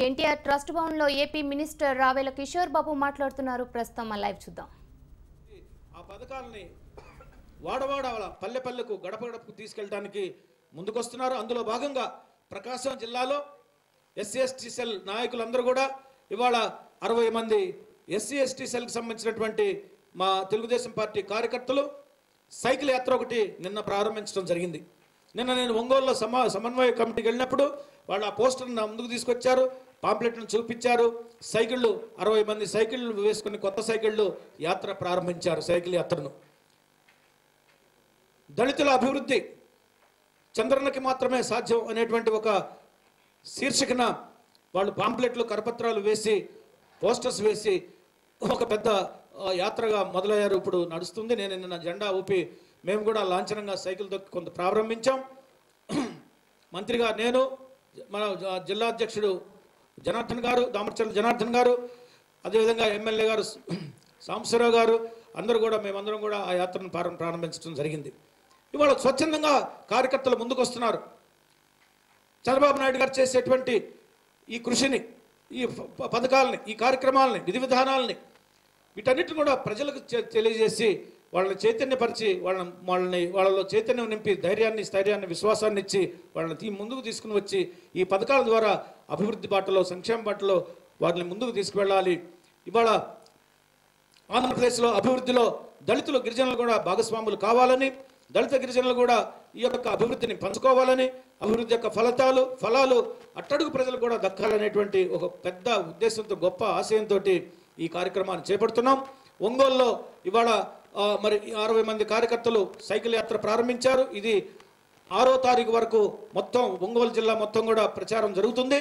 NTR trust Bhavan లో AP minister రావేల Kishore Babu మాట్లాడుతున్నారు. ప్రస్తుతం లైవ్ చూద్దాం. ఆ పథకాలని వాడవాడ పల్లె పల్లెకు గడప గడపకు తీసుకెళ్ళడానికి ముందుకొస్తున్నారు. అందులో భాగంగా ప్రకాశం జిల్లాలో ఎస్సీ ఎస్టీ సెల్ నాయకులందరూ కూడా ఇవాళ 60 మంది ఎస్సీ ఎస్టీ సెల్కి సంబంధించినటువంటి మా తెలుగుదేశం పార్టీ కార్యకర్తలు సైకిల్ యాత్ర ఒకటి నిన్న ప్రారంభించడం జరిగింది. నిన్న నేను ఒంగోలులో సమన్వయ కమిటీకి వెళ్ళినప్పుడు వాళ్ళు ఆ పోస్టర్ని నా ముందుకు తీసుకొచ్చారు, పాంప్లెట్లను చూపించారు. సైకిళ్ళు 60 మంది సైకిళ్ళు వేసుకుని కొత్త సైకిళ్ళు యాత్ర ప్రారంభించారు. సైకిల్ యాత్రను దళితుల అభివృద్ధి చంద్రన్నకి మాత్రమే సాధ్యం అనేటువంటి ఒక శీర్షికన వాళ్ళు పాంప్లెట్లు కరపత్రాలు వేసి పోస్టర్స్ వేసి ఒక పెద్ద యాత్రగా మొదలయ్యారు. ఇప్పుడు నడుస్తుంది. నేను నిన్న జెండా ఊపి మేము కూడా లాంఛనంగా సైకిల్ తొక్కి కొంత ప్రారంభించాం. మంత్రిగా నేను, మన జిల్లా అధ్యక్షుడు జనార్దన్ గారు, దామర్చర్ల జనార్దన్ గారు, అదేవిధంగా ఎమ్మెల్యే గారు సాంబశివరావు గారు అందరూ కూడా మేమందరం కూడా ఆ యాత్రను ప్రారంభించడం జరిగింది. ఇవాళ స్వచ్ఛందంగా కార్యకర్తలు ముందుకు వస్తున్నారు. చంద్రబాబు నాయుడు గారు చేసేటువంటి ఈ కృషిని, ఈ పథకాలని, ఈ కార్యక్రమాలని, విధి విధానాలని వీటన్నిటిని కూడా ప్రజలకు తెలియజేసి వాళ్ళని చైతన్యపరిచి వాళ్ళలో చైతన్యం నింపి ధైర్యాన్ని, స్థైర్యాన్ని, విశ్వాసాన్ని ఇచ్చి వాళ్ళని ముందుకు తీసుకుని వచ్చి ఈ పథకాల ద్వారా అభివృద్ధి బాటలో, సంక్షేమ బాటలో వారిని ముందుకు తీసుకువెళ్ళాలి. ఇవాళ ఆంధ్రప్రదేశ్లో అభివృద్ధిలో దళితులు, గిరిజనులు కూడా భాగస్వాములు కావాలని, దళిత గిరిజనులు కూడా ఈ యొక్క అభివృద్ధిని పంచుకోవాలని, అభివృద్ధి యొక్క ఫలాలు అట్టడుగు ప్రజలు కూడా దక్కాలనేటువంటి ఒక పెద్ద ఉద్దేశంతో, గొప్ప ఆశయంతో ఈ కార్యక్రమాన్ని చేపడుతున్నాం. ఒంగోలులో ఇవాళ మరి 60 మంది కార్యకర్తలు సైకిల్ యాత్ర ప్రారంభించారు. ఇది 6వ తారీఖు వరకు మొత్తం ఒంగోలు జిల్లా మొత్తం కూడా ప్రచారం జరుగుతుంది.